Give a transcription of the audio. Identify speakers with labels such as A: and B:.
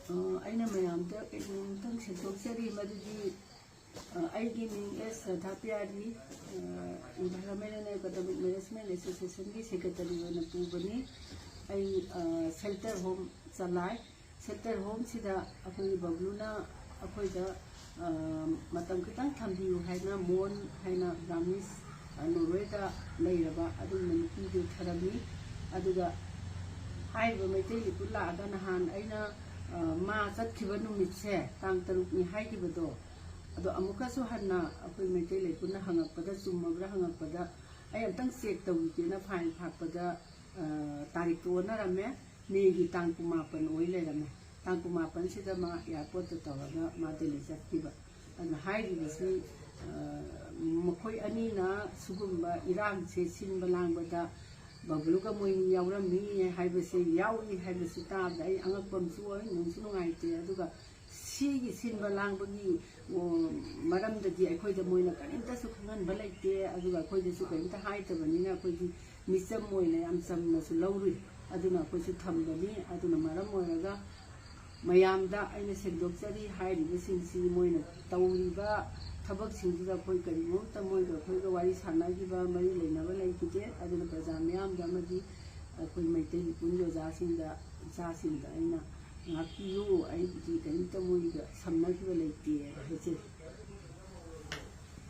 A: ꯑꯩꯅ ꯃꯌꯥꯝꯗ ꯀꯩꯅꯣꯝꯇꯪ ꯁꯦꯡꯗꯣꯛꯆꯔꯤ ꯃꯗꯨꯗꯤ ꯑꯩꯒꯤ ꯃꯤꯡ S Radha Piyari environment and academic management ꯑꯦꯁꯣꯁꯤꯌꯦꯁꯟꯒꯤ ꯁꯦꯀ꯭ꯔꯦꯇꯔꯤ ꯑꯣꯏꯅ ꯄꯨꯕꯅꯤ ꯑꯩ ꯁꯦꯜꯇꯔ ꯍꯣꯝ ꯆꯂꯥꯏ ꯁꯦꯜꯇꯔ ꯍꯣꯝꯁꯤꯗ ꯑꯩꯈꯣꯏꯒꯤ ꯕꯕ꯭ꯂꯨꯅ ꯑꯩꯈꯣꯏꯗ ꯃꯇꯝ ꯈꯤꯇꯪ ꯊꯝꯕꯤꯌꯨ ꯍꯥꯏꯅ ꯃꯣꯟ ꯍꯥꯏꯅ ꯕ꯭ꯔꯥꯍꯃꯤꯁ ꯅꯣꯔꯋꯦꯗ ꯂꯩꯔꯕ ꯑꯗꯨꯒꯨꯝꯕ ꯅꯨꯄꯤꯗꯨ ꯊꯔꯝꯃꯤ ꯑꯗꯨꯒ ꯍꯥꯏꯔꯤꯕ ꯃꯩꯇꯩ ꯂꯤꯄꯨꯟ ꯂꯥꯛꯑꯒ ꯅꯍꯥꯟ ꯑꯩꯅ ꯃꯥ ꯆꯠꯈꯤꯕ ꯅꯨꯃꯤꯠꯁꯦ ꯇꯥꯡ 6ꯅꯤ ꯍꯥꯏꯈꯤꯕꯗꯣ ꯑꯗꯣ ꯑꯃꯨꯛꯀꯁꯨ ꯍꯟꯅ ꯑꯩꯈꯣꯏ ꯃꯩꯇꯩ ꯂꯩꯄꯨꯟꯅ ꯍꯪꯉꯛꯄꯗ ꯆꯨꯝꯃꯕ꯭ꯔꯥ ꯍꯪꯉꯛꯄꯗ ꯑꯩ ꯑꯝꯇꯪ ꯆꯦꯛ ꯇꯧꯒꯦꯅ ꯐꯥꯏꯟ ꯐꯥꯛꯄꯗ ꯇꯥꯔꯤꯛꯇꯣ ꯑꯣꯟꯅꯔꯝꯃꯦ ꯃꯦꯒꯤ ꯇꯥꯡ 19 ꯑꯣꯏ ꯂꯩꯔꯝꯃꯦ ꯇꯥꯡ 19ꯁꯤꯗ ꯃꯥ ꯏꯌꯥꯔꯄꯣꯔꯠꯇ ꯇꯧꯔꯒ ꯃꯥ ꯗꯦꯜꯂꯤ ꯆꯠꯈꯤꯕ ꯑꯗꯨꯅ ꯍꯥꯏꯔꯤꯕꯁꯤ ꯃꯈꯣꯏ ꯑꯅꯤꯅ ꯁꯤꯒꯨꯝꯕ ꯏꯔꯥꯡꯁꯦ ꯁꯤꯟꯕ ꯂꯥꯡꯕꯗ ꯕꯕ꯭ꯂꯨꯒ ꯃꯣꯏꯅꯤ ꯌꯥꯎꯔꯝꯃꯤ ꯍꯥꯏꯕꯁꯦ ꯌꯥꯎꯏ ꯍꯥꯏꯕꯁꯤ ꯇꯥꯕꯗ ꯑꯩ ꯑꯉꯛꯄ ꯑꯃꯁꯨ ꯑꯣꯏ ꯅꯨꯡꯁꯨ ꯅꯨꯡꯉꯥꯏꯇꯦ ꯑꯗꯨꯒ ꯁꯤꯒꯤ ꯁꯤꯟꯕ ꯂꯥꯡꯕꯒꯤ ꯃꯔꯝꯗꯗꯤ ꯑꯩꯈꯣꯏꯗ ꯃꯣꯏꯅ ꯀꯔꯤꯝꯇꯁꯨ ꯈꯪꯍꯟꯕ ꯂꯩꯇꯦ ꯑꯗꯨꯒ ꯑꯩꯈꯣꯏꯗꯁꯨ ꯀꯔꯤꯝꯇ ꯍꯥꯏꯗꯕꯅꯤꯅ ꯑꯩꯈꯣꯏꯒꯤ ꯃꯤꯆꯝ ꯑꯣꯏꯅ ꯌꯥꯝ ꯆꯝꯅꯁꯨ ꯂꯧꯔꯨꯏ ꯑꯗꯨꯅ ꯑꯩꯈꯣꯏꯁꯨ ꯊꯝꯕꯅꯤ ꯑꯗꯨꯅ ꯃꯔꯝ ꯑꯣꯏꯔꯒ ꯃꯌꯥꯝꯗ ꯑꯩꯅ ꯁꯦꯡꯗꯣꯛꯆꯔꯤ ꯍꯥꯏꯔꯤꯕꯁꯤꯡꯁꯤ ꯃꯣꯏꯅ ꯇꯧꯔꯤꯕ ꯊꯕꯛꯁꯤꯡꯁꯤꯗ ꯑꯩꯈꯣꯏ ꯀꯔꯤꯒꯨꯝꯕ ꯃꯣꯏꯒ ꯑꯩꯈꯣꯏꯒ ꯋꯥꯔꯤ ꯁꯥꯟꯅꯈꯤꯕ ꯃꯔꯤ ꯂꯩꯅꯕ ꯂꯩꯈꯤꯗꯦ ꯑꯗꯨꯅ ꯄ꯭ꯔꯖꯥ ꯃꯤꯌꯥꯝꯗ ꯑꯃꯗꯤ ꯑꯩꯈꯣꯏ ꯃꯩꯇꯩ ꯂꯤꯄꯨꯟꯒꯤ ꯑꯣꯖꯥꯁꯤꯡꯗ ꯏꯆꯥꯁꯤꯡꯗ ꯑꯩꯅ ꯉꯥꯛꯄꯤꯌꯨ ꯑꯩꯒꯤ ꯀꯔꯤꯝꯇ ꯃꯣꯏꯒ ꯁꯝꯅꯈꯤꯕ ꯂꯩꯇꯦ ꯍꯥꯏꯖꯔꯤ